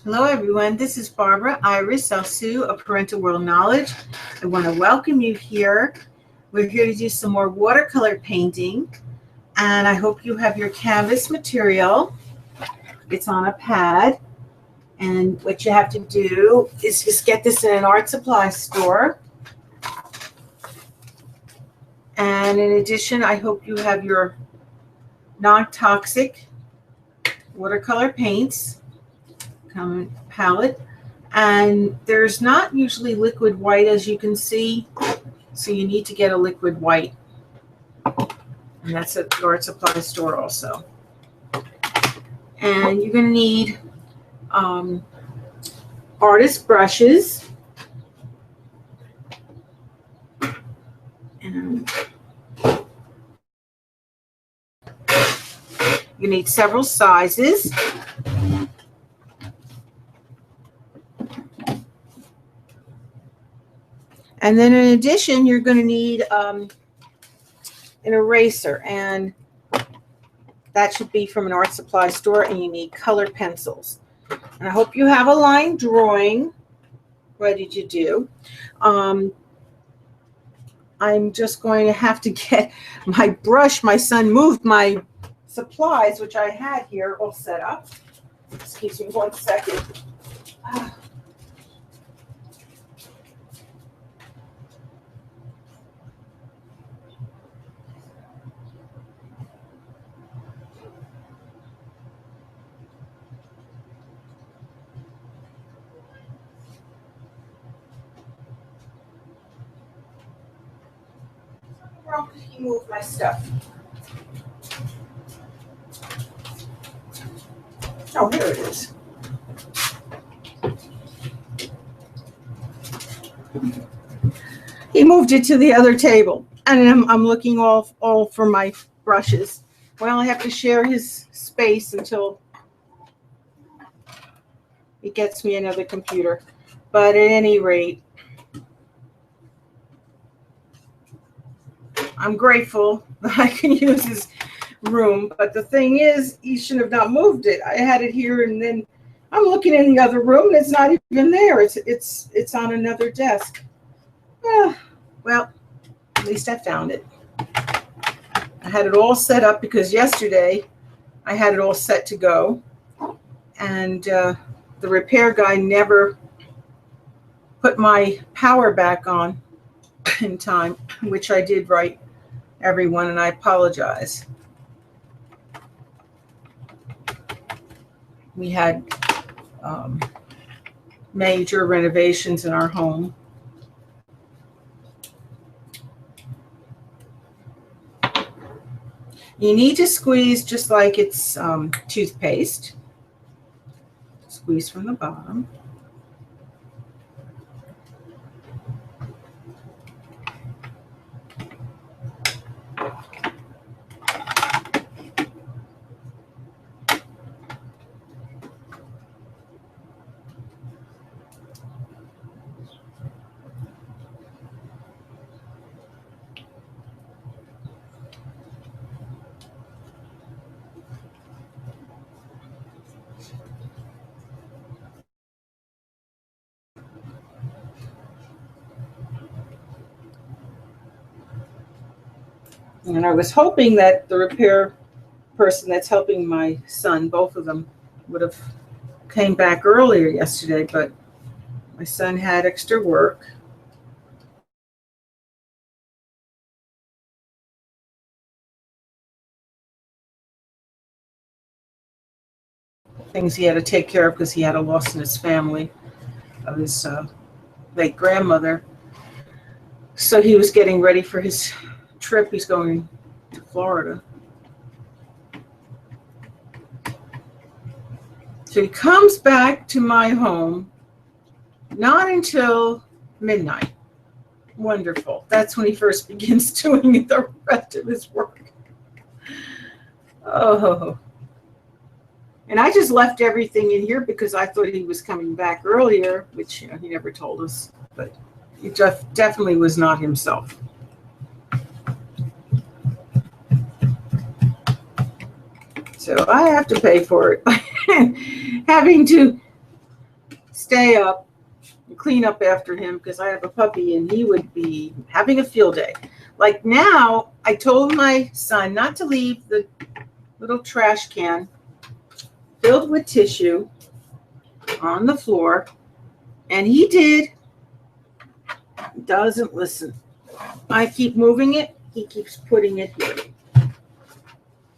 Hello everyone, this is Barbara Iris Salsu of Parental World Knowledge. I want to welcome you here. We're here to do some more watercolor painting, and I hope you have your canvas material. It's on a pad, and what you have to do is just get this in an art supply store. And in addition, I hope you have your non-toxic watercolor paints. Common palette, and there's not usually liquid white, as you can see, so you need to get a liquid white, and that's at the art supply store also. And you're going to need artist brushes, and you need several sizes. And then in addition, you're going to need an eraser, and that should be from an art supply store, and you need colored pencils. And I hope you have a line drawing ready to do. I'm just going to have to get my brush. My son moved my supplies, which I had here all set up. Excuse me 1 second. Where did he move my stuff? Oh, here it is. He moved it to the other table, and I'm looking all for my brushes. Well, I have to share his space until he gets me another computer. But at any rate, I'm grateful that I can use his room. But the thing is, he shouldn't have not moved it. I had it here, and then I'm looking in the other room, and it's not even there. It's on another desk. Well, at least I found it. I had it all set up because yesterday I had it all set to go, and the repair guy never put my power back on in time, which I did right, everyone, and I apologize. We had major renovations in our home. You need to squeeze just like it's toothpaste. Squeeze from the bottom. And I was hoping that the repair person that's helping my son, both of them, would have came back earlier yesterday, but my son had extra work. Things he had to take care of because he had a loss in his family of his late grandmother. So he was getting ready for his trip. He's going to Florida. So he comes back to my home not until midnight. Wonderful. That's when he first begins doing the rest of his work. Oh. And I just left everything in here because I thought he was coming back earlier, which he never told us, but he definitely was not himself. So I have to pay for it. Having to stay up and clean up after him because I have a puppy and he would be having a field day. Like now, I told my son not to leave the little trash can filled with tissue on the floor, and he did. Doesn't listen. I keep moving it. He keeps putting it here.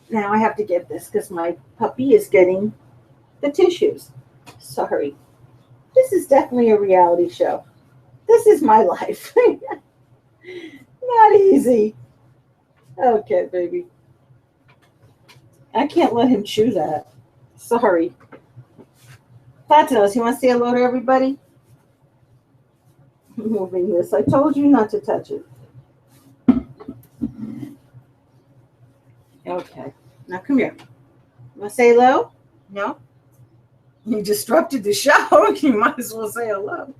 Now I have to get this because my puppy is getting the tissues. Sorry. This is definitely a reality show. This is my life. Not easy. Okay, baby. I can't let him chew that. Sorry. Platinos, you want to say hello to everybody? I'm moving this. I told you not to touch it. Okay. Now come here. You want to say hello? No? You disrupted the show. You might as well say hello.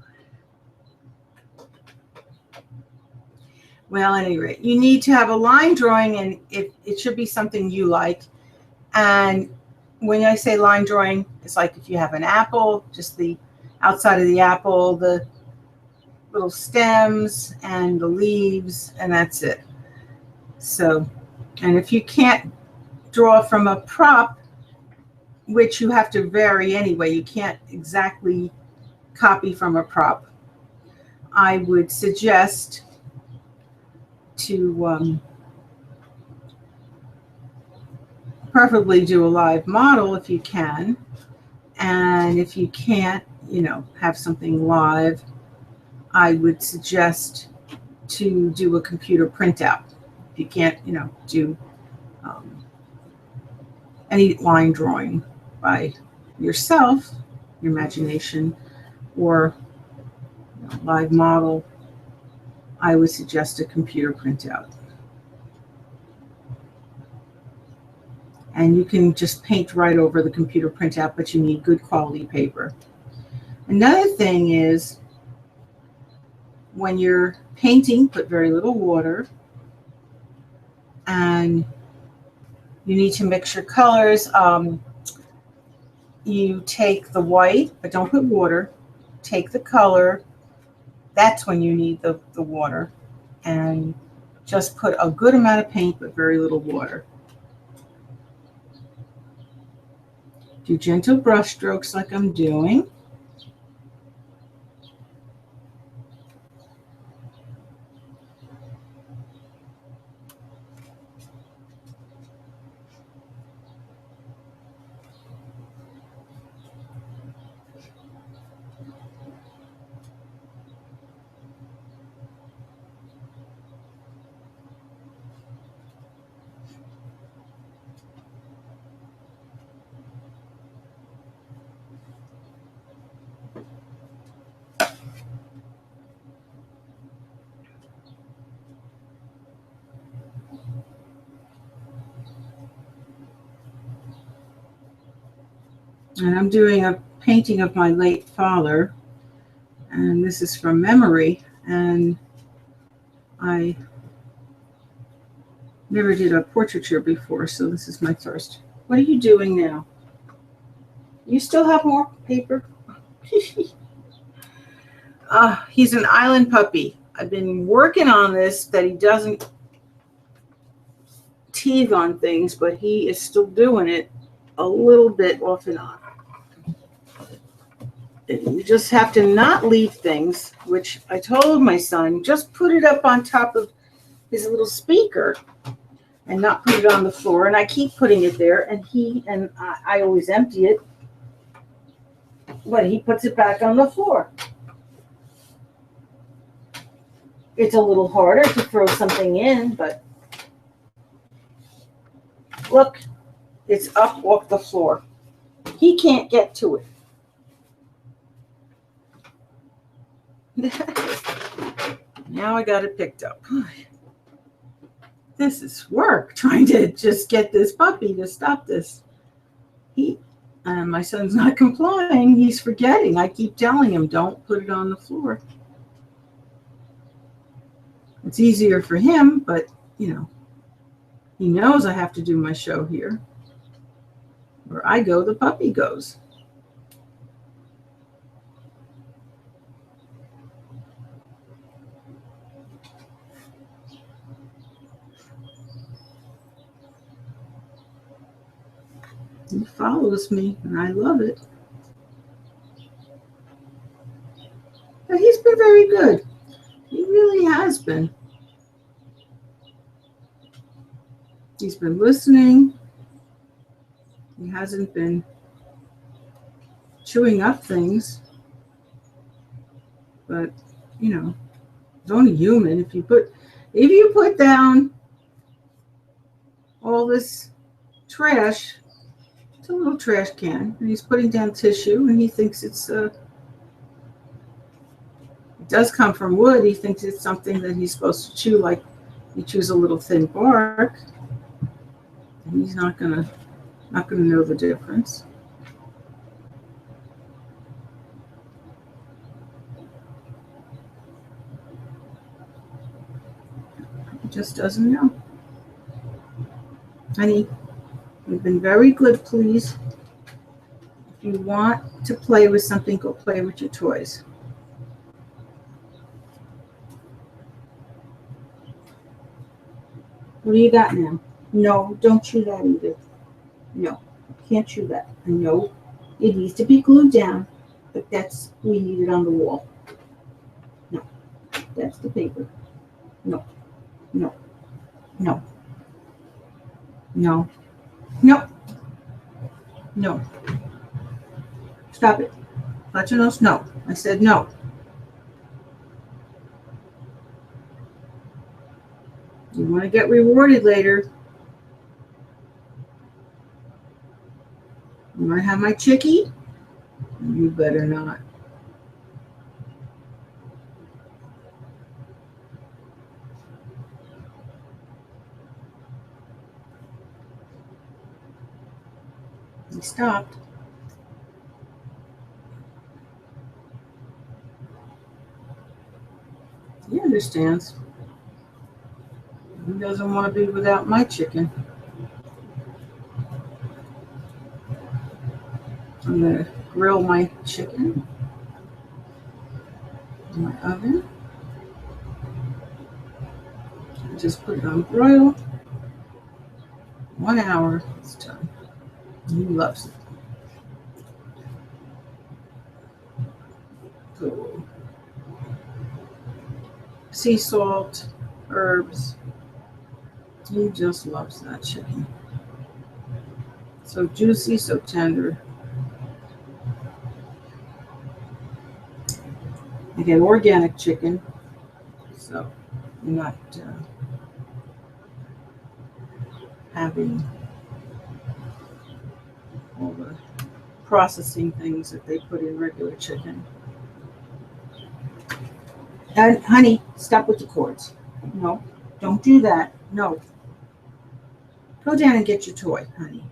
Well, at any rate, you need to have a line drawing, and it should be something you like. And when I say line drawing, it's like if you have an apple, just the outside of the apple, the little stems and the leaves, and that's it. So, and if you can't draw from a prop, which you have to vary anyway, you can't exactly copy from a prop, I would suggest to preferably do a live model if you can. And if you can't, have something live, I would suggest to do a computer printout. If you can't, do any line drawing by yourself, your imagination, or live model, I would suggest a computer printout. And you can just paint right over the computer printout, but you need good quality paper. Another thing is, when you're painting, put very little water, and you need to mix your colors. You take the white, but don't put water. Take the color. That's when you need the water. And just put a good amount of paint, but very little water. Do gentle brush strokes like I'm doing. And I'm doing a painting of my late father, and this is from memory, and I never did a portraiture before, so this is my first. What are you doing now? You still have more paper? He's an island puppy. I've been working on this, that he doesn't teeth on things, but he is still doing it a little bit off and on. You just have to not leave things, which I told my son, just put it up on top of his little speaker and not put it on the floor. And I keep putting it there, and I always empty it, but he puts it back on the floor. It's a little harder to throw something in, but look, it's up off the floor. He can't get to it. Now I got it picked up. This is work, trying to just get this puppy to stop this. My son's not complying. He's forgetting. I keep telling him, don't put it on the floor. It's easier for him, but, he knows I have to do my show here. Where I go, the puppy goes. He follows me, and I love it. But he's been very good. He really has been. He's been listening. He hasn't been chewing up things. But, you know, he's only human. If you put down all this trash, it's a little trash can, and he's putting down tissue, and he thinks it does come from wood. He thinks it's something that he's supposed to chew, like he chews a little thin bark. And he's not gonna know the difference. He just doesn't know. Honey, you've been very good, please. If you want to play with something, go play with your toys. What do you got now? No, don't chew that either. No, can't chew that. No, it needs to be glued down, but we need it on the wall. No, that's the paper. No, no, no, no, no, no. Stop it. Touch your nose? No. I said no. You want to get rewarded later. You want to have my chickie? You better not. He stopped. He understands. He doesn't want to be without my chicken. I'm going to grill my chicken in my oven. Just put it on broil. 1 hour, it's done. He loves it. So, sea salt, herbs. He just loves that chicken. So juicy, so tender. I get organic chicken, so I'm not having all the processing things that they put in regular chicken. And honey, stop with the cords. No, don't do that. No. Go down and get your toy, honey.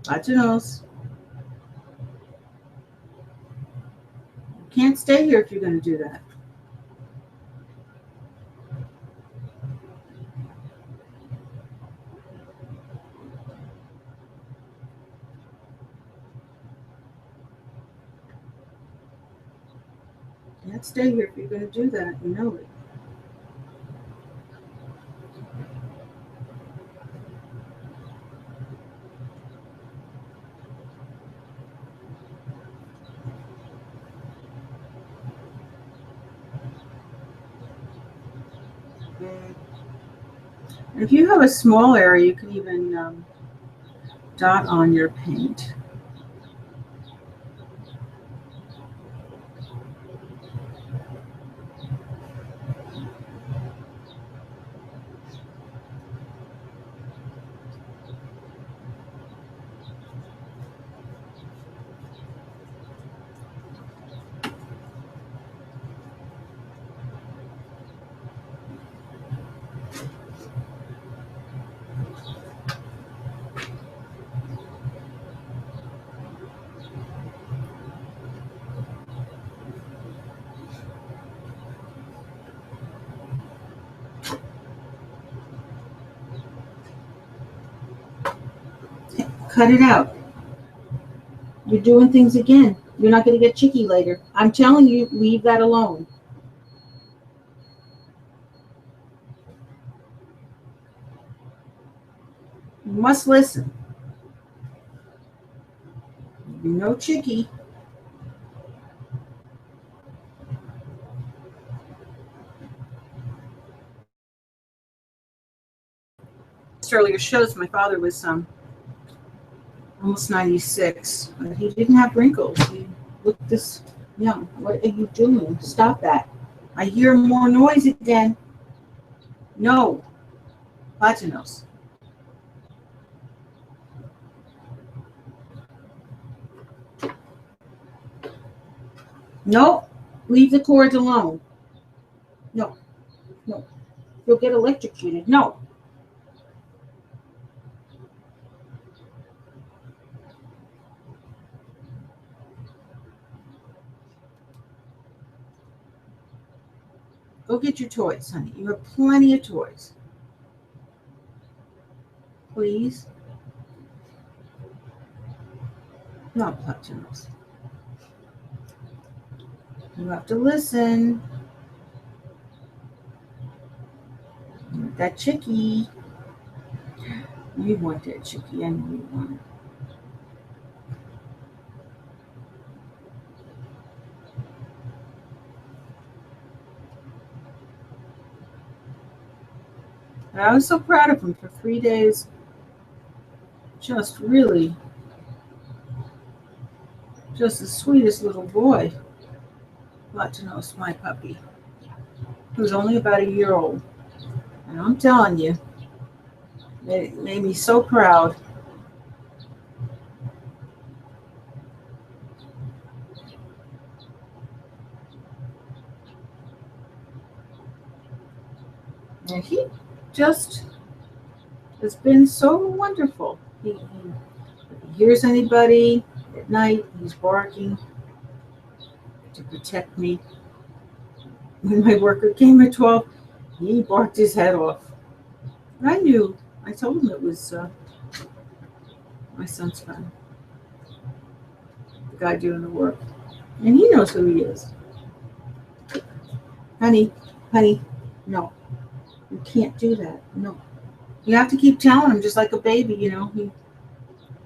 Touch your nose. You can't stay here if you're going to do that. You can't stay here if you're going to do that. You know it. And if you have a small area, you can even dot on your paint. Cut it out. You're doing things again. You're not going to get chicky later. I'm telling you, leave that alone. You must listen. You know, Chicky. Earlier shows my father was almost 96, but he didn't have wrinkles. He looked this young. What are you doing? Stop that. I hear more noise again. No. Platinos. No. Leave the cords alone. No. No. You'll get electrocuted. No. Go get your toys, honey. You have plenty of toys. Please. No, Platinos. You have to listen. That Chicky. You want that Chicky. I know you want it. And I was so proud of him for 3 days. Just really, just the sweetest little boy. Platinos, my puppy. He was only about a year old. And I'm telling you, it made me so proud. And he just has been so wonderful. He hears anybody at night, he's barking to protect me. When my worker came at 12, he barked his head off. And I knew. I told him it was my son's friend, the guy doing the work. And he knows who he is. Honey, no. You can't do that. No. You have to keep telling him, just like a baby, you know.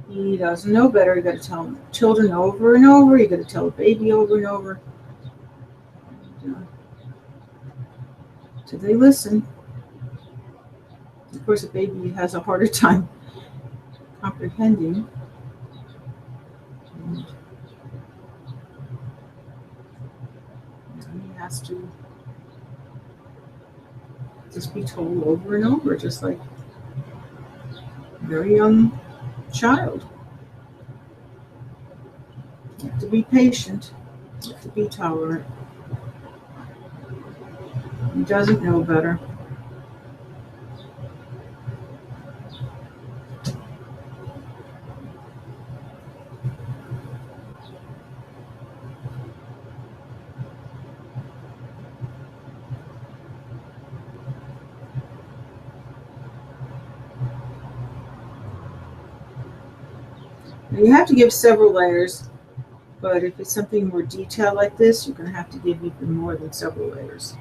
He doesn't know better. You got to tell children over and over. You got to tell a baby over and over. So they listen. Of course, a baby has a harder time comprehending. And he has to just be told over and over, just like a very young child. You have to be patient. You have to be tolerant. He doesn't know better. You have to give several layers, but if it's something more detailed like this, you're going to have to give even more than several layers.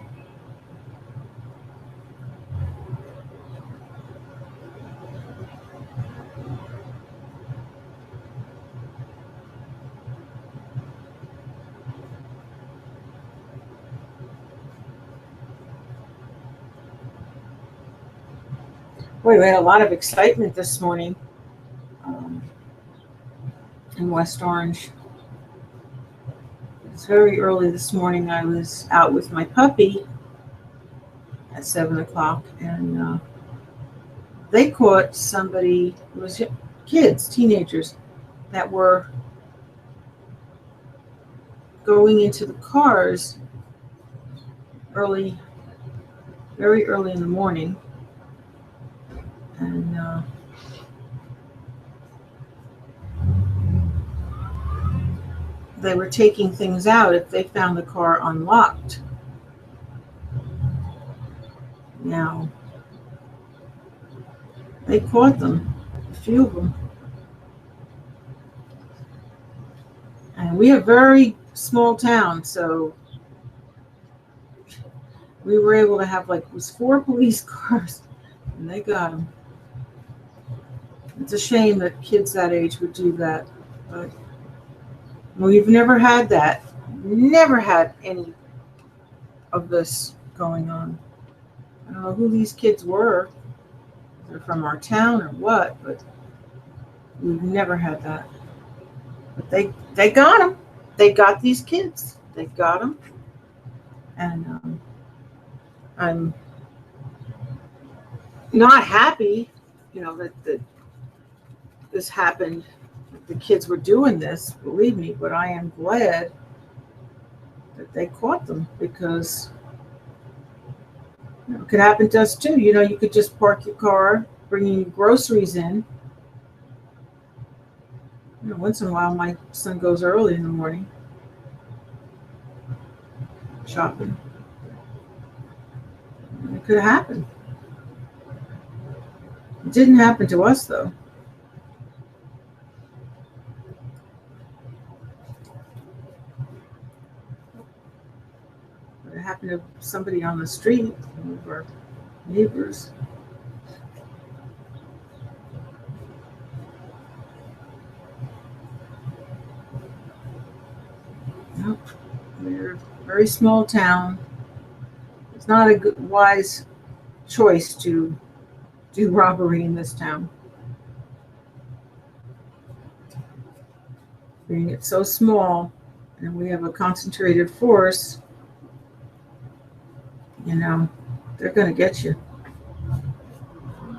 Boy, we had a lot of excitement this morning in West Orange. It's very early this morning. I was out with my puppy at 7 o'clock, and they caught somebody, it was kids, teenagers, that were going into the cars very early in the morning. And they were taking things out if they found the car unlocked. Now, they caught them, a few of them. And we have very small town, so we were able to have, it was 4 police cars, and they got them. It's a shame that kids that age would do that. But we've never had that. Never had any of this going on. I don't know who these kids were. They're from our town or what, but we've never had that. But they got them. They got these kids. They got them. And I'm not happy, that this happened. The kids were doing this, believe me, but I am glad that they caught them, because it could happen to us too. You could just park your car, bringing groceries in. Once in a while, my son goes early in the morning shopping. It could happen. It didn't happen to us, though. It happened to somebody on the street, one of our neighbors. Nope. We're a very small town. It's not a good, wise choice to do robbery in this town. Being it's so small, and we have a concentrated force, they're going to get you.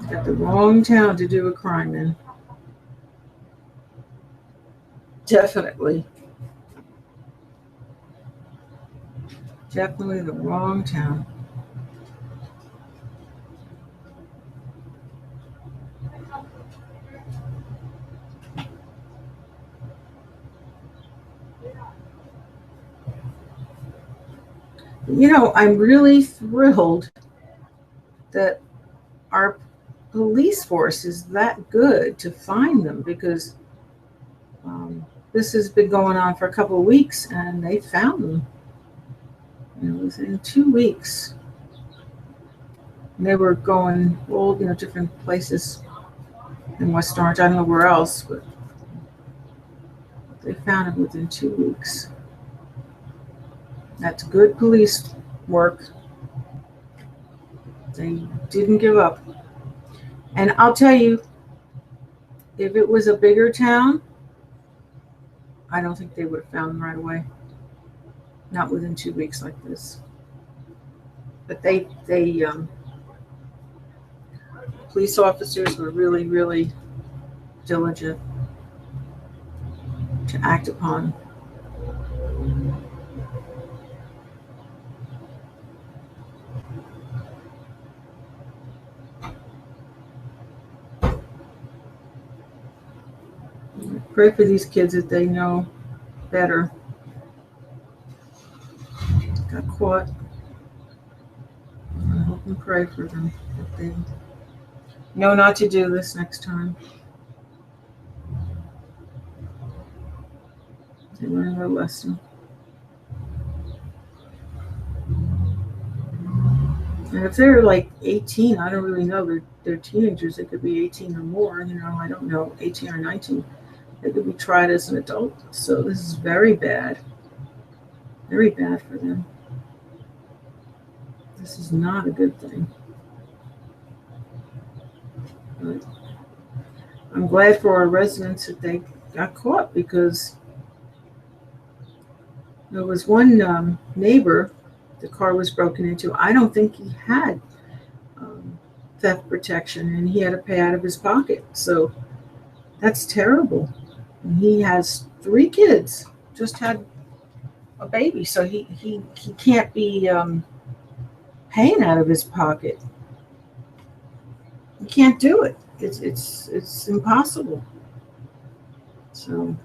You got the wrong town to do a crime in. Definitely. Definitely the wrong town. I'm really thrilled that our police force is that good to find them, because this has been going on for a couple of weeks, and they found them. Within 2 weeks. And they were going all, different places in West Orange. I don't know where else, but they found them within 2 weeks. That's good police work. They didn't give up. And I'll tell you, if it was a bigger town, I don't think they would have found them right away. Not within 2 weeks like this. But they police officers were really, really diligent to act upon. Pray for these kids that they know better. Got caught. I hope and pray for them that they know not to do this next time. They learn their lesson. And if they're like 18, I don't really know. They're teenagers. They could be 18 or more. I don't know, 18 or 19. They could be tried as an adult. So this is very bad. Very bad for them. This is not a good thing. But I'm glad for our residents that they got caught, because there was one neighbor, the car was broken into. I don't think he had theft protection, and he had to pay out of his pocket. So that's terrible. And he has 3 kids, just had a baby, so he can't be paying out of his pocket. He can't do it. It's impossible. So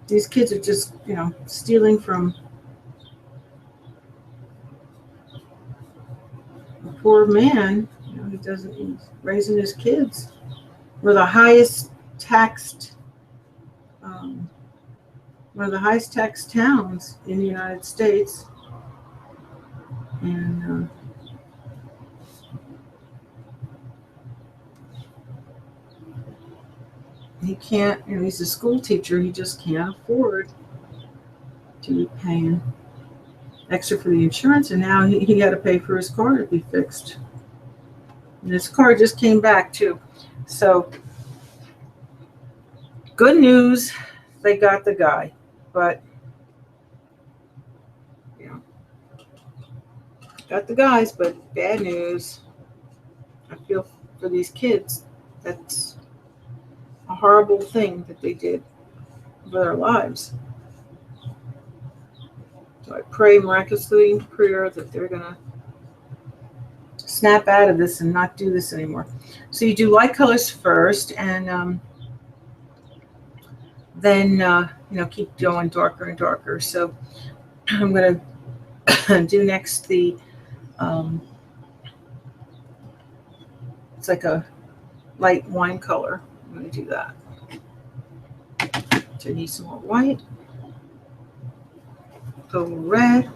these kids are just stealing from a poor man. He's raising his kids. We're the highest taxed, one of the highest taxed towns in the United States, and he can't, he's a school teacher, he just can't afford to be paying extra for the insurance, and now he got to pay for his car to be fixed. And his car just came back too. So good news, they got the guy, but got the guys, but bad news. I feel for these kids. That's a horrible thing that they did with their lives. So I pray miraculously in prayer that they're going to snap out of this and not do this anymore. So you do light colors first, and then keep going darker and darker. So I'm going to do next the it's like a light wine color. I'm going to do that. So I need some more white, a little red.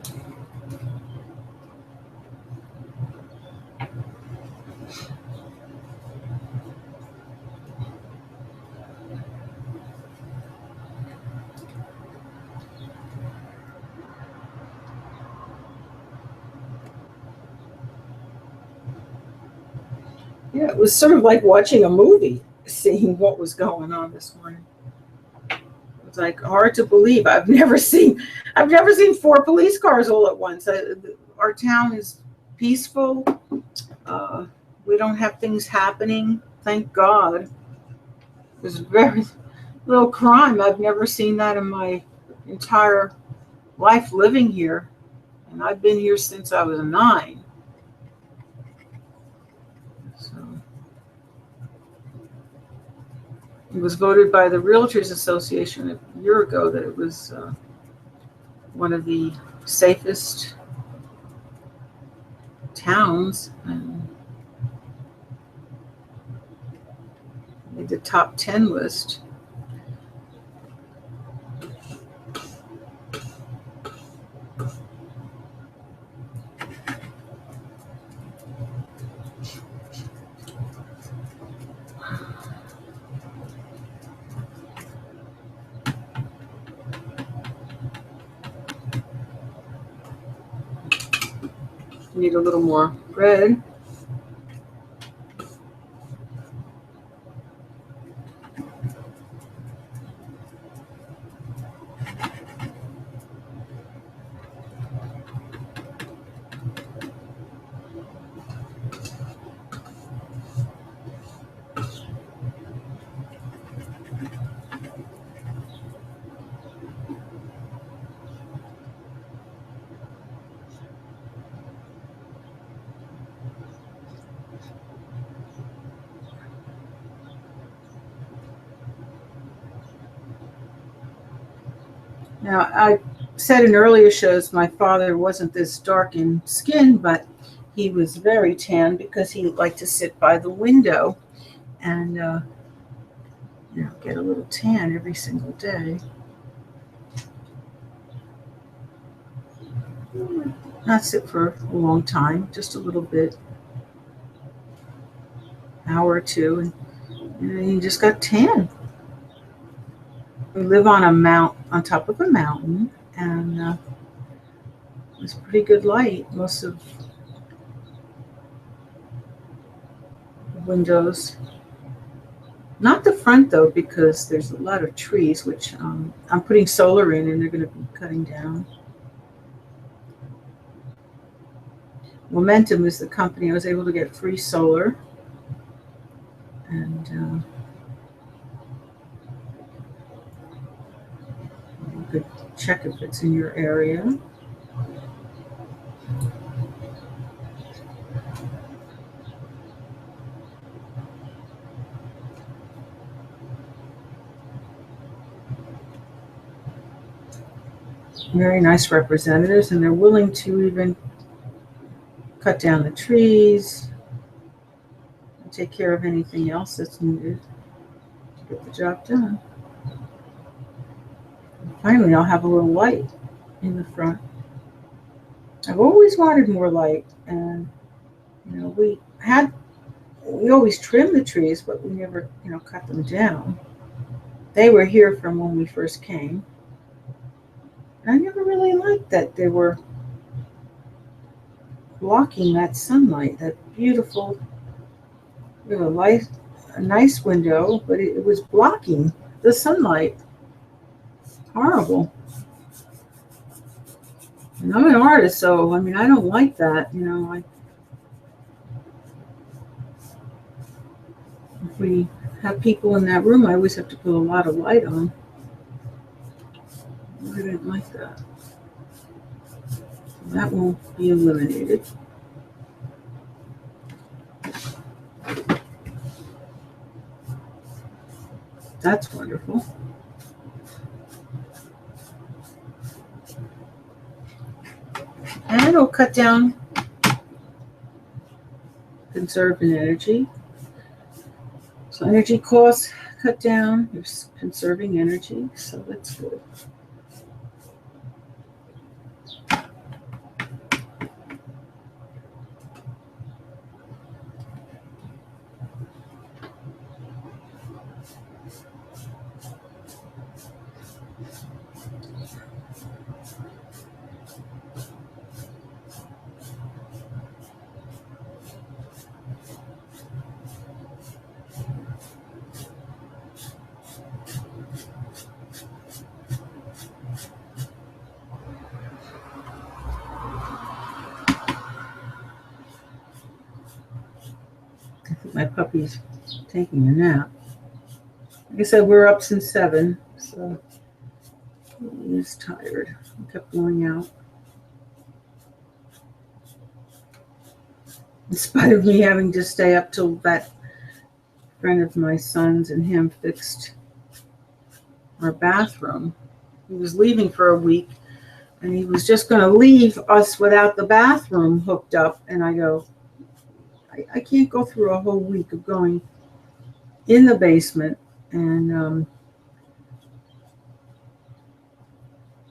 Yeah, it was sort of like watching a movie, seeing what was going on this morning. It was like hard to believe. I've never seen 4 police cars all at once. Our town is peaceful. We don't have things happening, thank God. There's very little crime. I've never seen that in my entire life living here, and I've been here since I was 9. It was voted by the Realtors Association a year ago that it was one of the safest towns, and made the top 10 list. Need a little more red. Now, I said in earlier shows my father wasn't this dark in skin, but he was very tan because he liked to sit by the window and get a little tan every single day. Not sit for a long time, just a little bit, hour or two, and he just got tan. We live on on top of a mountain, and it's pretty good light. Most of the windows, not the front though, because there's a lot of trees, which I'm putting solar in, and they're going to be cutting down. Momentum is the company. I was able to get free solar, and you could check if it's in your area. Very nice representatives, and they're willing to even cut down the trees and take care of anything else that's needed to get the job done. And finally, I'll have a little light in the front. I've always wanted more light, and we always trim the trees, but we never cut them down. They were here from when we first came. I never really liked that they were blocking that sunlight, that beautiful, light, a nice window, but it was blocking the sunlight. Horrible. And I'm an artist, so I mean, I don't like that. If we have people in that room, I always have to put a lot of light on. I didn't like that. That won't be eliminated. That's wonderful. And it'll cut down, conserve in energy. So energy costs cut down, you're conserving energy, so that's good. My puppy's taking a nap. Like I said, we're up since 7, so he's tired. He kept going out. In spite of me having to stay up till that friend of my son's and him fixed our bathroom. He was leaving for a week, and he was just going to leave us without the bathroom hooked up, and I go, I can't go through a whole week of going in the basement, and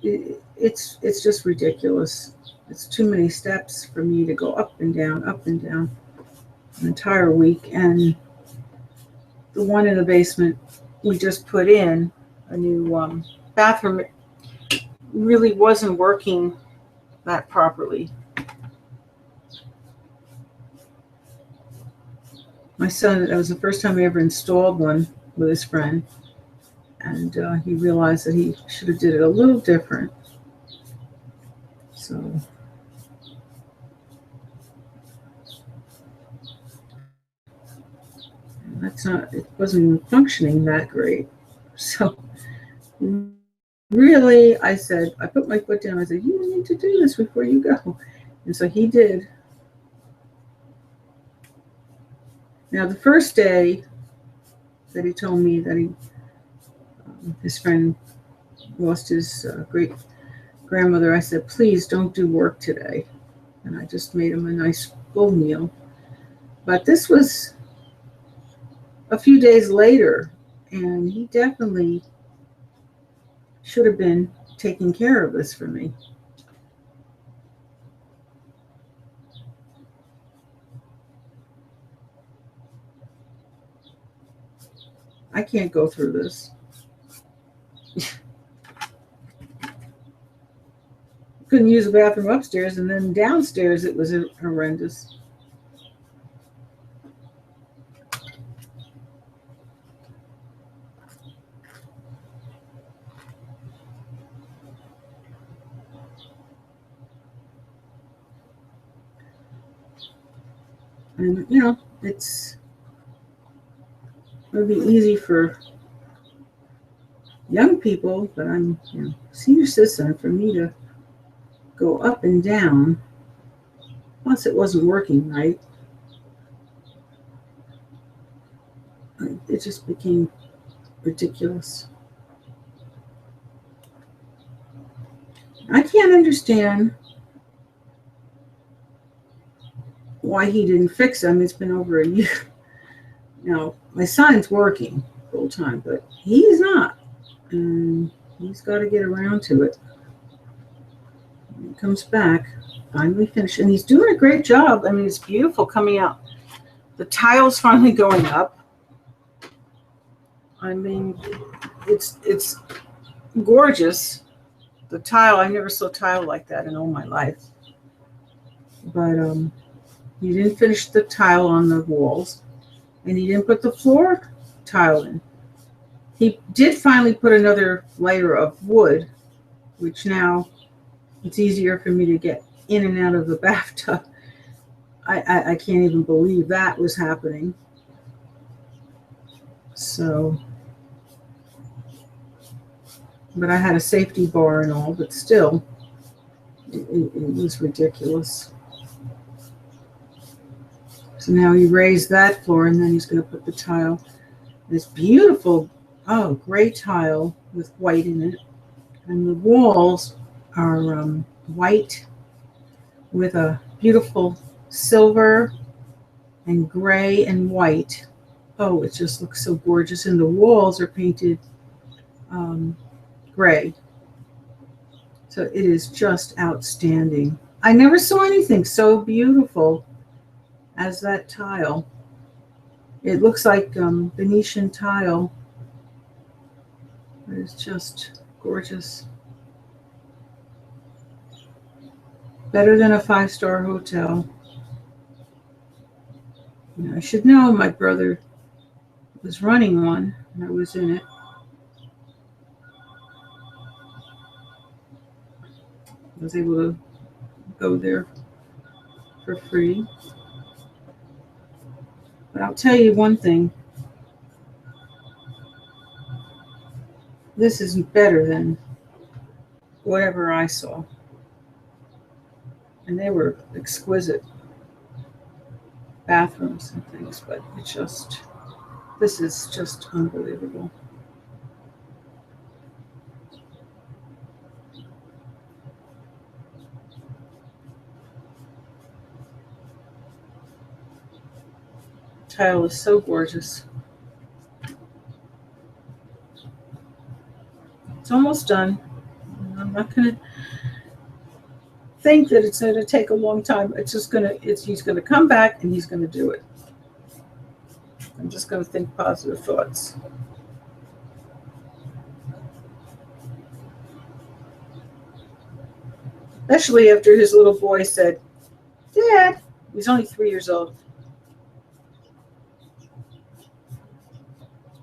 it's just ridiculous. It's too many steps for me to go up and down an entire week. And the one in the basement, we just put in a new bathroom. It really wasn't working that properly. My son, that was the first time I ever installed one with his friend, and he realized that he should have did it a little different. So it wasn't even functioning that great. So really, I put my foot down. I said, you need to do this before you go. And so he did. Now, the first day that he told me that his friend lost his great grandmother, I said, please don't do work today. And I just made him a nice full meal. But this was a few days later, and he definitely should have been taking care of this for me. I can't go through this. Couldn't use the bathroom upstairs, and then downstairs it was horrendous. And it would be easy for young people, but I'm senior citizen, for me to go up and down. Plus, it wasn't working right. It just became ridiculous. I can't understand why he didn't fix them. It's been over a year. Now, my son's working full time, but he's not. And he's got to get around to it. When he comes back, finally finished. And he's doing a great job. I mean, it's beautiful coming out. The tile's finally going up. I mean, it's gorgeous. The tile, I never saw tile like that in all my life. But he didn't finish the tile on the walls, and he didn't put the floor tile in. He did finally put another layer of wood, which now it's easier for me to get in and out of the bathtub. I can't even believe that was happening. So, but I had a safety bar and all, but still, it was ridiculous. So now he raised that floor, and then he's going to put the tile, this beautiful, gray tile with white in it. And the walls are white with a beautiful silver and gray and white. Oh, it just looks so gorgeous. And the walls are painted gray. So it is just outstanding. I never saw anything so beautiful as that tile. It looks like Venetian tile. It's just gorgeous. Better than a 5-star hotel. I should know, my brother was running one, and I was in it. I was able to go there for free. But I'll tell you one thing. This is better than whatever I saw. And they were exquisite bathrooms and things, but this is just unbelievable. Tile is so gorgeous. It's almost done. I'm not going to think that it's going to take a long time. He's going to come back and he's going to do it. I'm just going to think positive thoughts. Especially after his little boy said, "Dad," he's only 3 years old,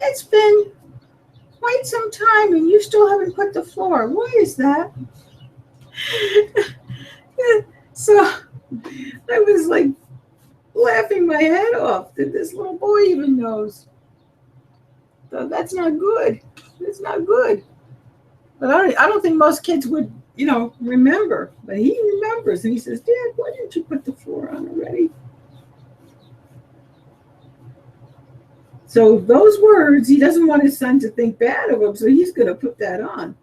"it's been quite some time and you still haven't put the floor. Why is that?" So I was like laughing my head off that this little boy even knows. So that's not good. It's not good. But I don't think most kids would, remember. But he remembers, and he says, "Dad, why didn't you put the floor on already?" So those words, he doesn't want his son to think bad of him, so he's going to put that on.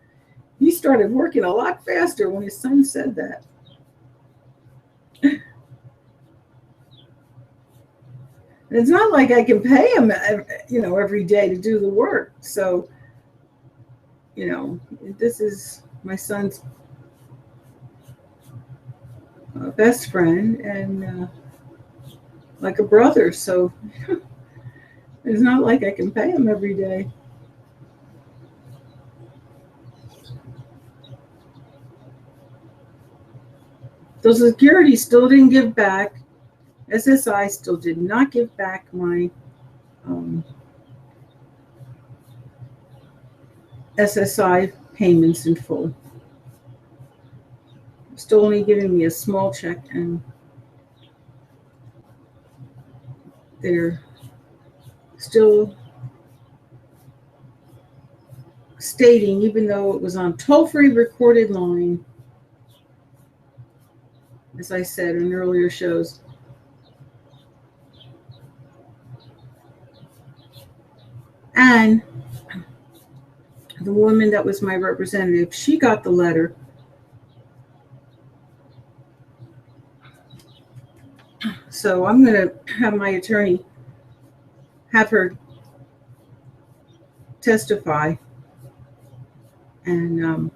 He started working a lot faster when his son said that. It's not like I can pay him, every day to do the work. So, this is my son's best friend and like a brother. So it's not like I can pay him every day. Social Security still didn't give back. SSI still did not give back my SSI payments in full. Still only giving me a small check, and they're still stating, even though it was on toll-free recorded line, as I said in earlier shows, and the woman that was my representative, she got the letter. So I'm going to have my attorney have her testify and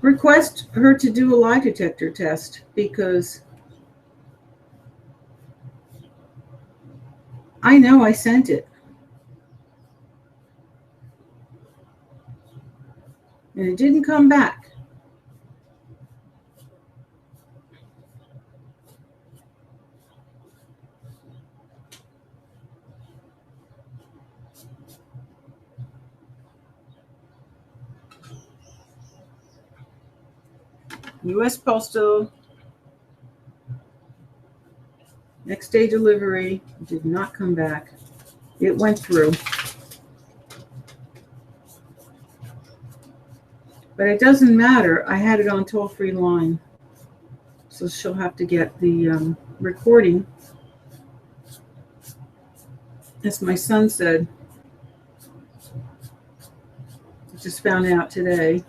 request her to do a lie detector test, because I know I sent it. And it didn't come back. U.S. Postal, next day delivery, did not come back. It went through. But it doesn't matter. I had it on toll-free line. So she'll have to get the recording. As my son said, I just found out today.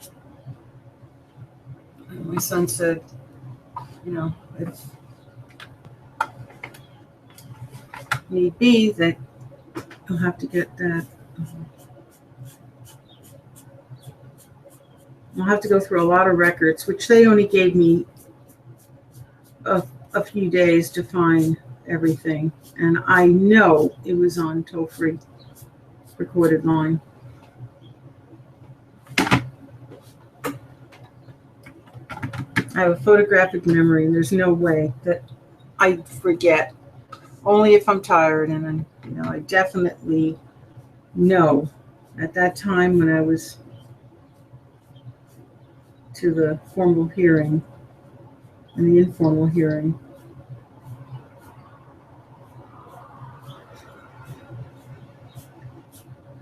My son said, you know, if need be, that I'll have to get that. I'll have to go through a lot of records, which they only gave me a few days to find everything. And I know it was on toll-free recorded line. I have a photographic memory, and there's no way that I forget. Only if I'm tired, and I definitely know at that time when I was to the formal hearing and the informal hearing.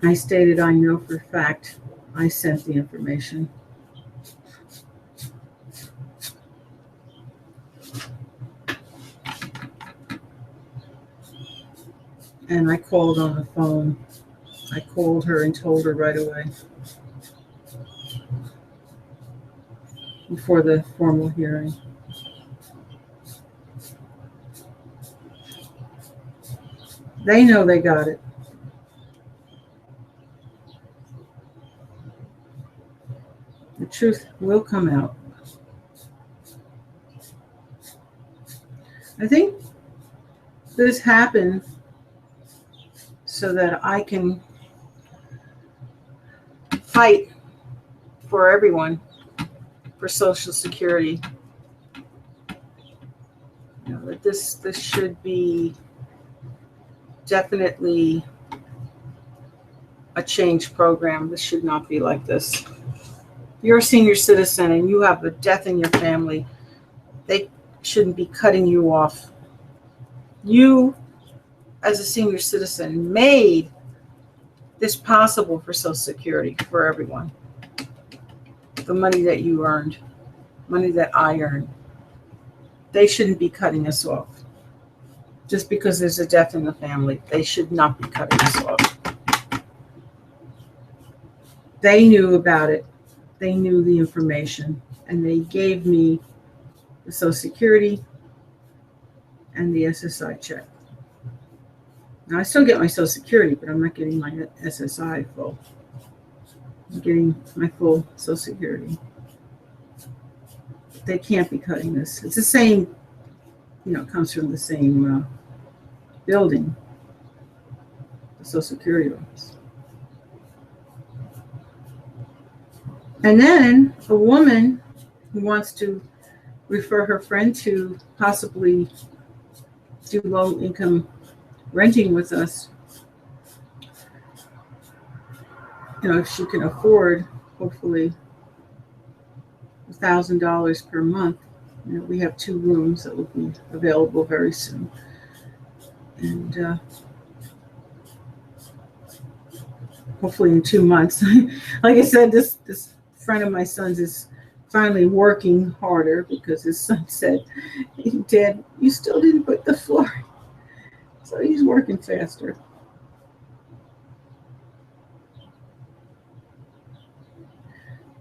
I stated I know for a fact I sent the information. And I called on the phone. I called her and told her right away before the formal hearing. They know they got it. The truth will come out. I think this happened so that I can fight for everyone for Social Security. You know, that this should be definitely a change program. This should not be like this. You're a senior citizen and you have a death in your family. They shouldn't be cutting you off. You, as a senior citizen, made this possible for Social Security for everyone. The money that you earned, money that I earned. They shouldn't be cutting us off. Just because there's a death in the family, they should not be cutting us off. They knew about it. They knew the information, and they gave me the Social Security and the SSI check. Now, I still get my Social Security, but I'm not getting my SSI full. I'm getting my full Social Security. They can't be cutting this. It's the same, it comes from the same building, the Social Security office. And then a woman who wants to refer her friend to possibly do low-income renting with us, if she can afford, hopefully, $1,000 per month. We have 2 rooms that will be available very soon. And hopefully in 2 months. Like I said, this friend of my son's is finally working harder because his son said, "Dad, you still didn't put the floor." So he's working faster.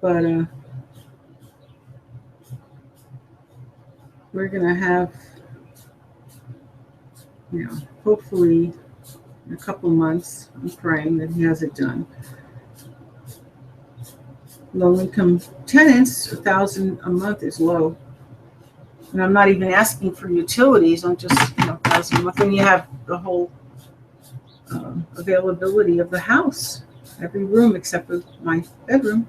But we're going to have, hopefully in a couple months, I'm praying that he has it done. Low-income tenants, $1,000 a month is low. And I'm not even asking for utilities. I'm just, $1,000 a month. And you have the whole availability of the house. Every room except for my bedroom.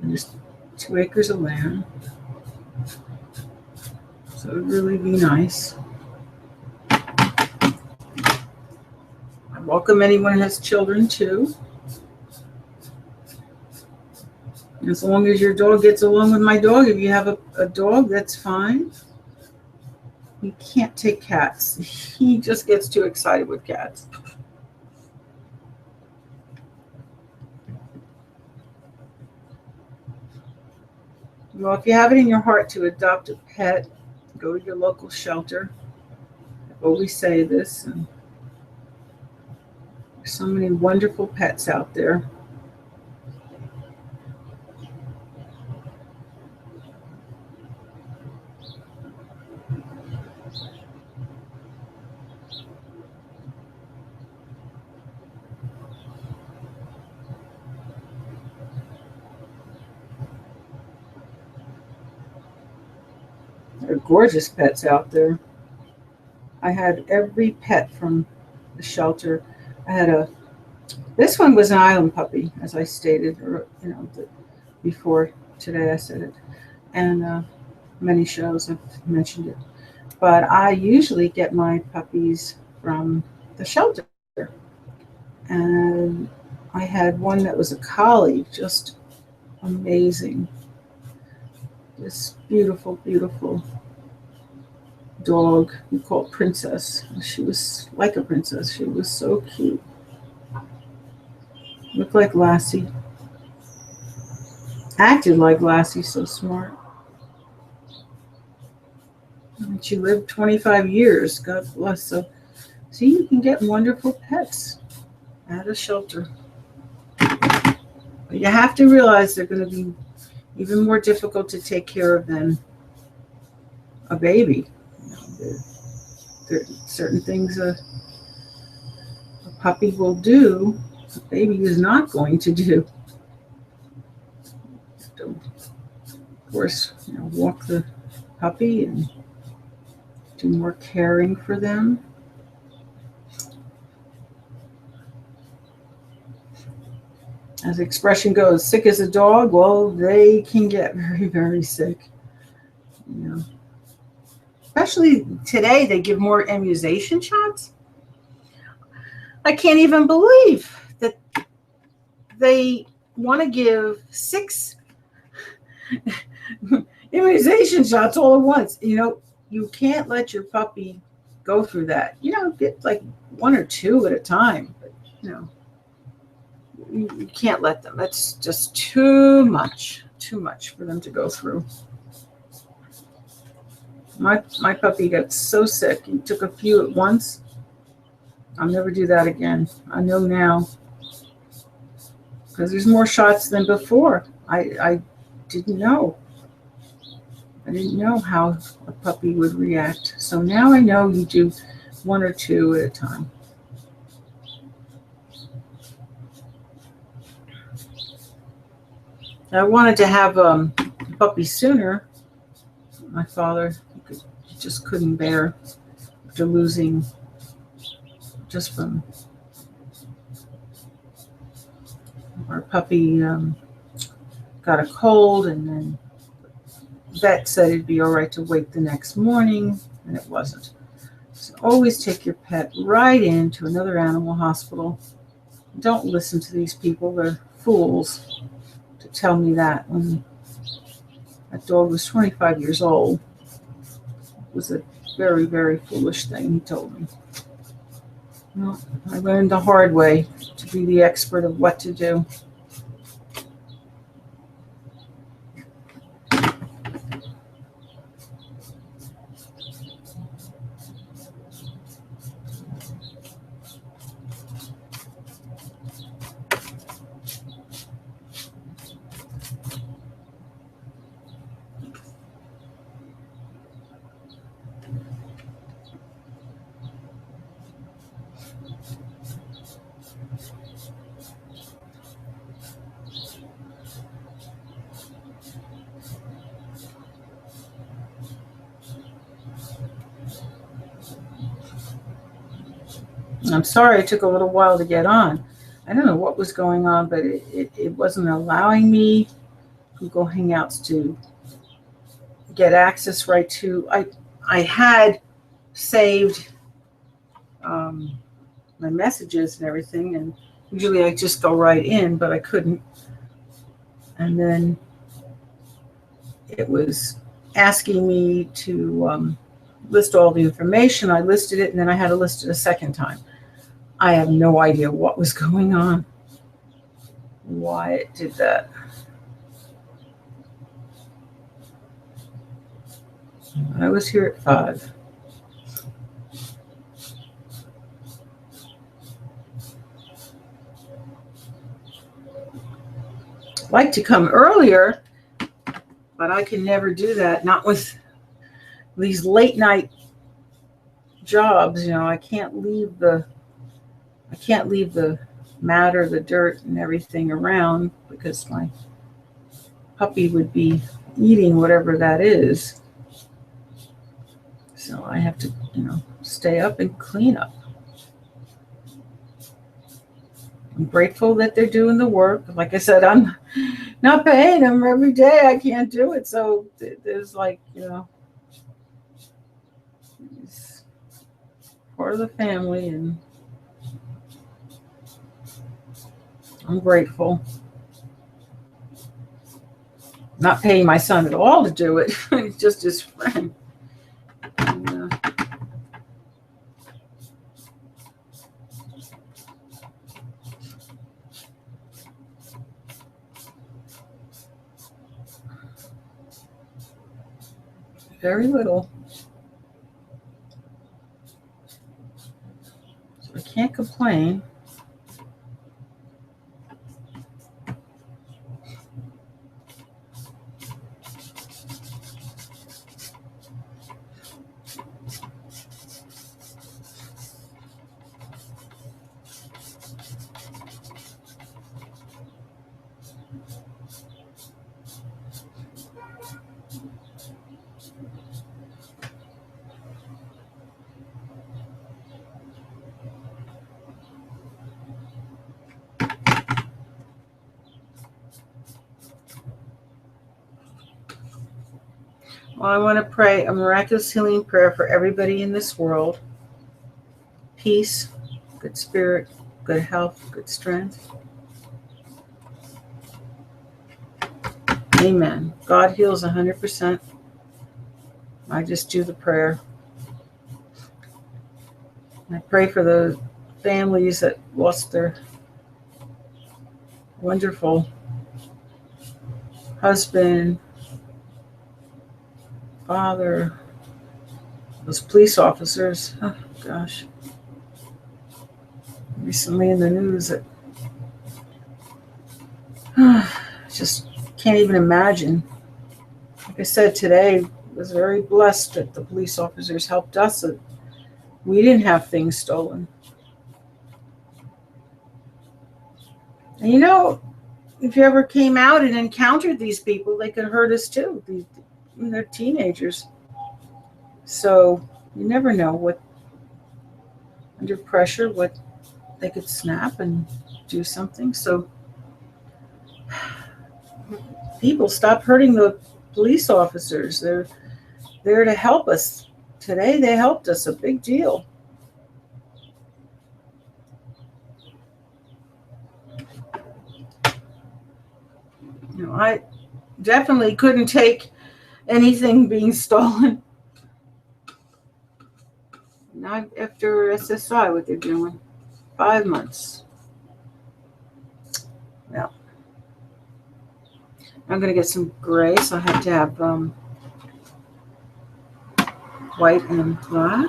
And there's 2 acres of land. So it would really be nice. I welcome anyone who has children too. As long as your dog gets along with my dog, if you have a dog, that's fine. You can't take cats. He just gets too excited with cats. Well, if you have it in your heart to adopt a pet, go to your local shelter. I always say this. And there's so many wonderful pets out there. There are gorgeous pets out there. I had every pet from the shelter. I had this one was an island puppy, as I stated, or before today I said it, and many shows I've mentioned it. But I usually get my puppies from the shelter, and I had one that was a collie, just amazing. This beautiful, beautiful dog we call Princess. She was like a princess. She was so cute. Looked like Lassie. Acted like Lassie, so smart. And she lived 25 years, God bless. So, see, you can get wonderful pets at a shelter. But you have to realize they're going to be even more difficult to take care of than a baby. There are certain things a puppy will do, a baby is not going to do. So, of course, walk the puppy and do more caring for them. As the expression goes, sick as a dog, well, they can get very, very sick. Especially today, they give more immunization shots. I can't even believe that they want to give 6 immunization shots all at once. You can't let your puppy go through that. Get like 1 or 2 at a time. But, you can't let them. That's just too much for them to go through. My puppy got so sick. He took a few at once. I'll never do that again. I know now. Because there's more shots than before. I didn't know. I didn't know how a puppy would react. So now I know you do 1 or 2 at a time. I wanted to have a puppy sooner. My father he just couldn't bear after losing just from our puppy got a cold, and then vet said it'd be all right to wait the next morning, and it wasn't. So always take your pet right into another animal hospital. Don't listen to these people. They're fools to tell me that when that dog was 25 years old. It was a very, very foolish thing he told me. Well, I learned the hard way to be the expert of what to do. I'm sorry it took a little while to get on. I don't know what was going on, but it wasn't allowing me Google Hangouts to get access right to. I had saved my messages and everything, and usually I just go right in, but I couldn't. And then it was asking me to list all the information. I listed it, and then I had to list it a second time. I have no idea what was going on, why it did that. I was here at 5. I'd like to come earlier, but I can never do that. Not with these late night jobs. You know, I can't leave the matter, the dirt, and everything around because my puppy would be eating whatever that is. So I have to, stay up and clean up. I'm grateful that they're doing the work. Like I said, I'm not paying them every day. I can't do it. So there's it's part of the family, and I'm grateful. Not paying my son at all to do it. He's just his friend. And, very little. So I can't complain. Well, I want to pray a miraculous healing prayer for everybody in this world. Peace, good spirit, good health, good strength. Amen. God heals 100%. I just do the prayer. I pray for the families that lost their wonderful husband, father, those police officers. Oh, gosh. Recently in the news that just can't even imagine. Like I said today, I was very blessed that the police officers helped us. That we didn't have things stolen. And if you ever came out and encountered these people, they could hurt us too. They're teenagers. So you never know what, under pressure, what they could snap and do something. So people, stop hurting the police officers. They're there to help us. Today they helped us, a big deal. I definitely couldn't take anything being stolen. Not after SSI, what they're doing. 5 months. Well, I'm going to get some gray, so I have to have white and black.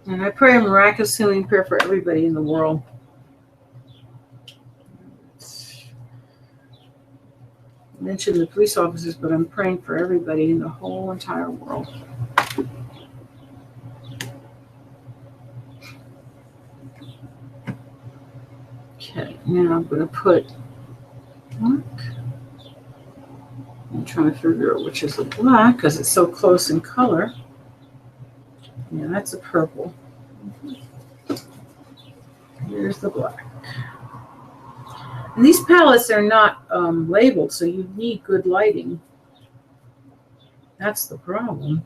And I pray a miraculous healing prayer for everybody in the world. I mentioned the police officers, but I'm praying for everybody in the whole entire world. Now I'm going to put black. I'm trying to figure out which is the black because it's so close in color. Yeah, that's a purple. Here's the black. And these palettes are not labeled, so you need good lighting. That's the problem.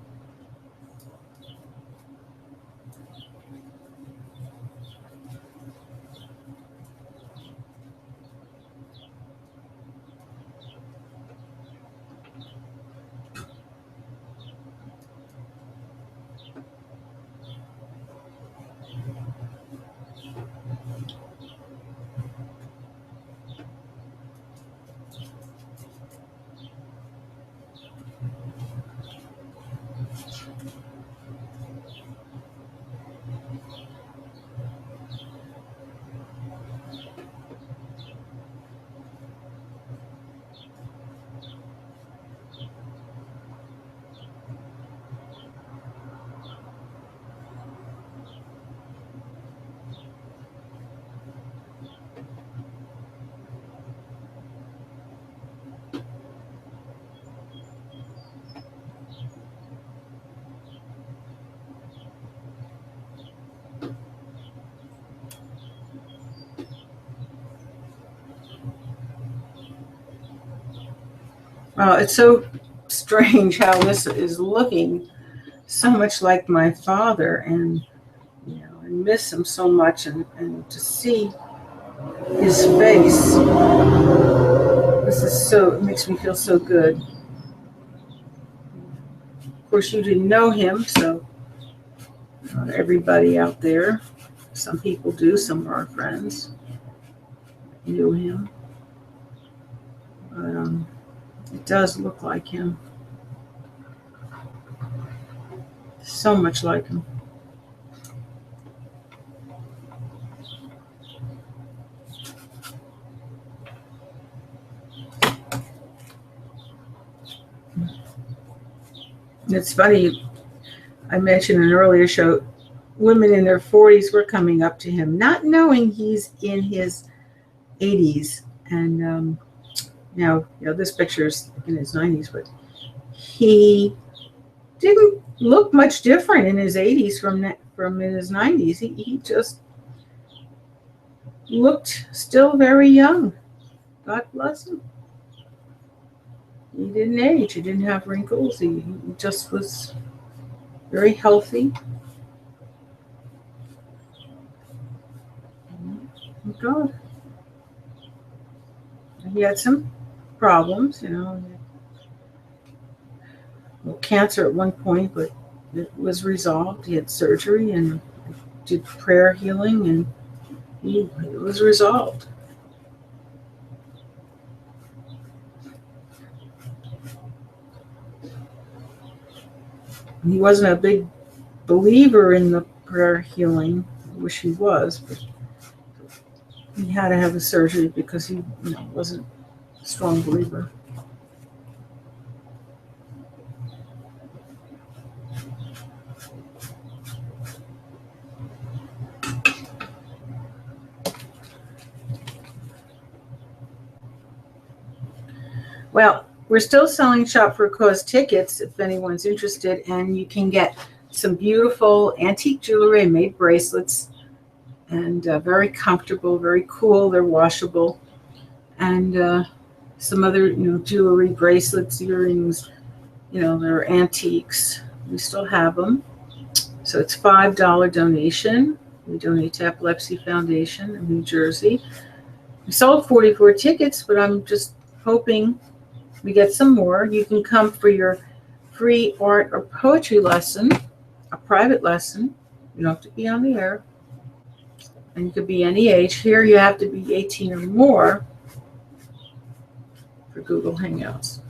Well, it's so strange how this is looking so much like my father, and you know, I miss him so much, and to see his face, this is so, it makes me feel so good. Of course, you didn't know him, so not everybody out there, some people do, some of our friends knew him. But it does look like him. So much like him. It's funny, I mentioned in an earlier show, women in their 40s were coming up to him, not knowing he's in his 80s. And now, you know, this picture is in his 90s, but he didn't look much different in his 80s from in his 90s. He just looked still very young. God bless him. He didn't age. He didn't have wrinkles. He just was very healthy. Oh God. He had some problems, you know. Well, cancer at one point, but it was resolved. He had surgery and did prayer healing, and it was resolved. He wasn't a big believer in the prayer healing. I wish he was, but he had to have a surgery because he, you know, wasn't a strong believer. Well, we're still selling Shop for a Cause tickets if anyone's interested, and you can get some beautiful antique jewelry, made bracelets, and very comfortable, very cool. They're washable, and some other, you know, jewelry, bracelets, earrings. You know, they're antiques. We still have them. So it's $5 donation. We donate to Epilepsy Foundation in New Jersey. We sold 44 tickets, but I'm just hoping we get some more. You can come for your free art or poetry lesson, a private lesson. You don't have to be on the air. And you could be any age. Here you have to be 18 or more for Google Hangouts.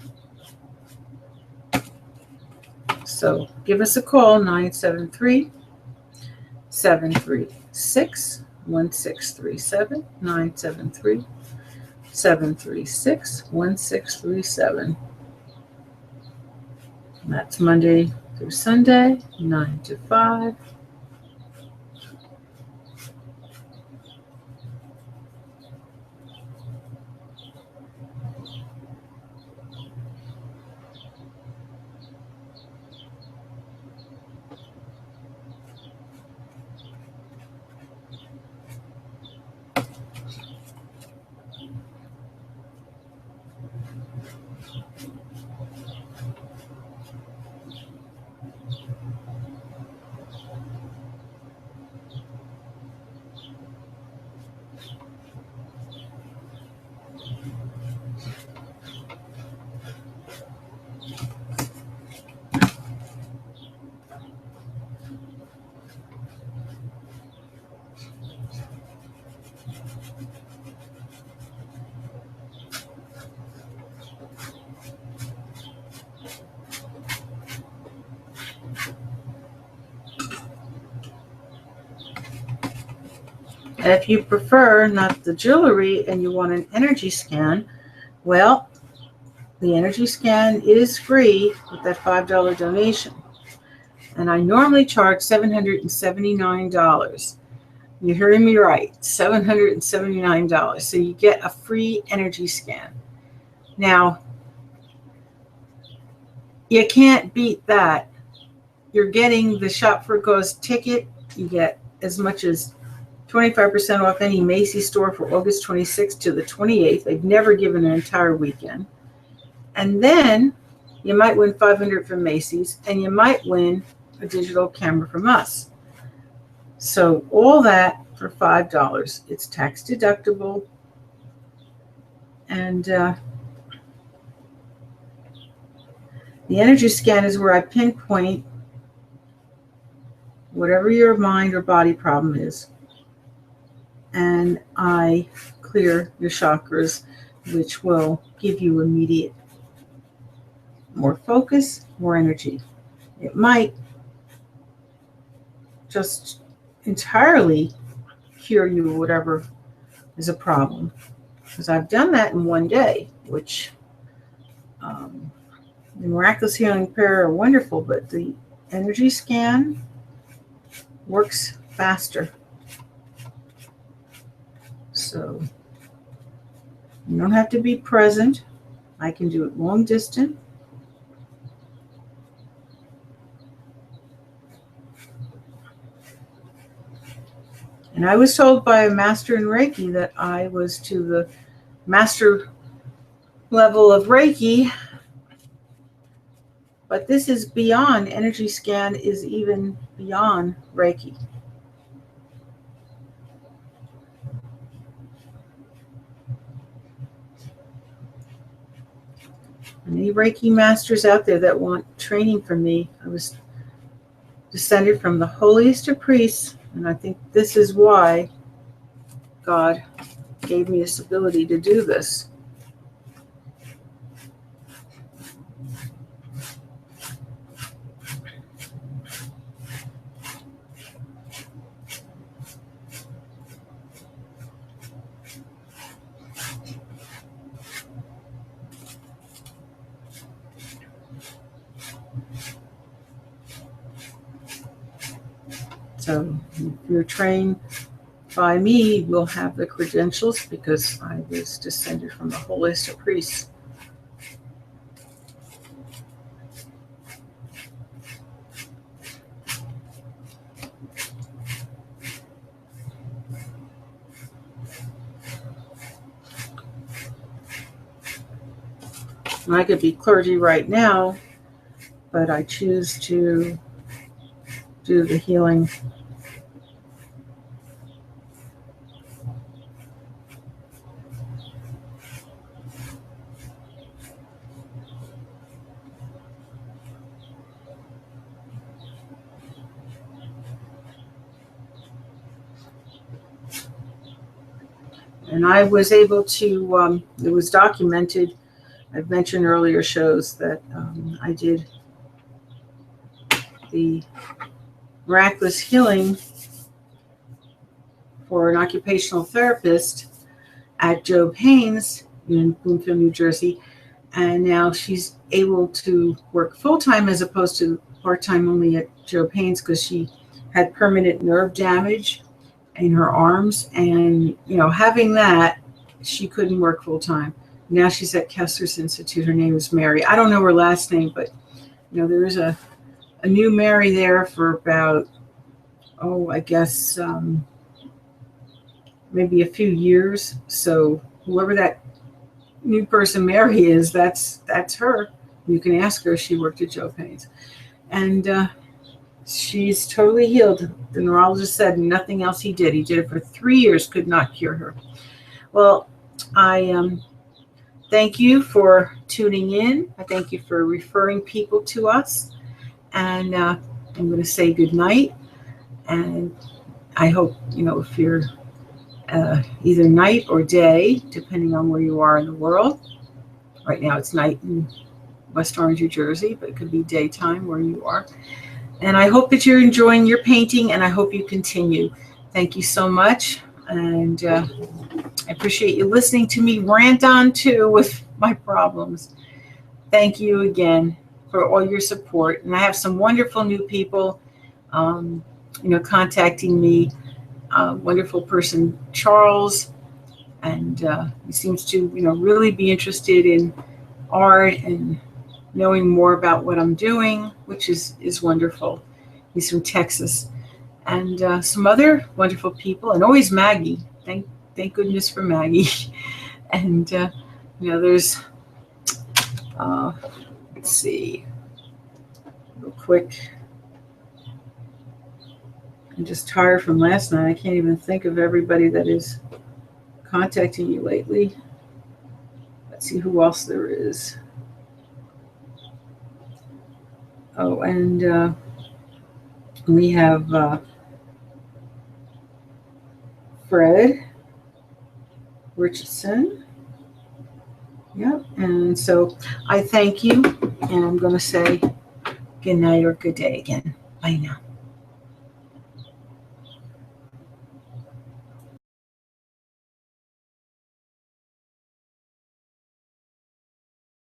So give us a call, 973-736-1637, 973-736-1637. That's Monday through Sunday, 9 to 5. And if you prefer not the jewelry and you want an energy scan, well, the energy scan is free with that $5 donation. And I normally charge $779. You're hearing me right, $779. So you get a free energy scan. Now, you can't beat that. You're getting the Shop for a Cause ticket. You get as much as 25% off any Macy's store for August 26th to the 28th. They've never given an entire weekend. And then you might win $500 from Macy's, and you might win a digital camera from us. So all that for $5. It's tax deductible. And the energy scan is where I pinpoint whatever your mind or body problem is. And I clear your chakras, which will give you immediate more focus, more energy. It might just entirely cure you of whatever is a problem. Because I've done that in one day, which the miraculous healing prayer are wonderful, but the energy scan works faster. So you don't have to be present. I can do it long distance. And I was told by a master in Reiki that I was to the master level of Reiki, but this is beyond. Energy scan is even beyond Reiki. Any Reiki masters out there that want training from me, I was descended from the holiest of priests, and I think this is why God gave me this ability to do this. So if you're trained by me, you'll have the credentials because I was descended from the holiest of priests. And I could be clergy right now, but I choose to do the healing. And I was able to, it was documented, I've mentioned earlier shows that I did the miraculous healing for an occupational therapist at Job Haynes in Bloomfield, New Jersey. And now she's able to work full-time as opposed to part-time only at Job Haynes because she had permanent nerve damage in her arms. And, you know, having that, she couldn't work full-time. Now she's at Kessler's Institute. Her name is Mary. I don't know her last name, but, you know, there is a new Mary there for about, I guess maybe a few years. So whoever that new person Mary is, that's her. You can ask her. She worked at Joe Payne's. And she's totally healed. The neurologist said nothing else he did. He did it for 3 years, could not cure her. Well, I thank you for tuning in. I thank you for referring people to us. And I'm going to say good night. And I hope, you know, if you're either night or day, depending on where you are in the world. Right now it's night in West Orange, New Jersey, but it could be daytime where you are. And I hope that you're enjoying your painting, and I hope you continue. Thank you so much. And I appreciate you listening to me rant on too with my problems. Thank you again for all your support. And I have some wonderful new people, contacting me. Wonderful person, Charles, and he seems to, really be interested in art and knowing more about what I'm doing, which is wonderful. He's from Texas. And some other wonderful people, and always Maggie. Thank goodness for Maggie. And there's let's see, real quick. I'm just tired from last night. I can't even think of everybody that is contacting me lately. Let's see who else there is. Oh, and we have Fred Richardson. Yep. And so I thank you, and I'm going to say good night or good day again. Bye now.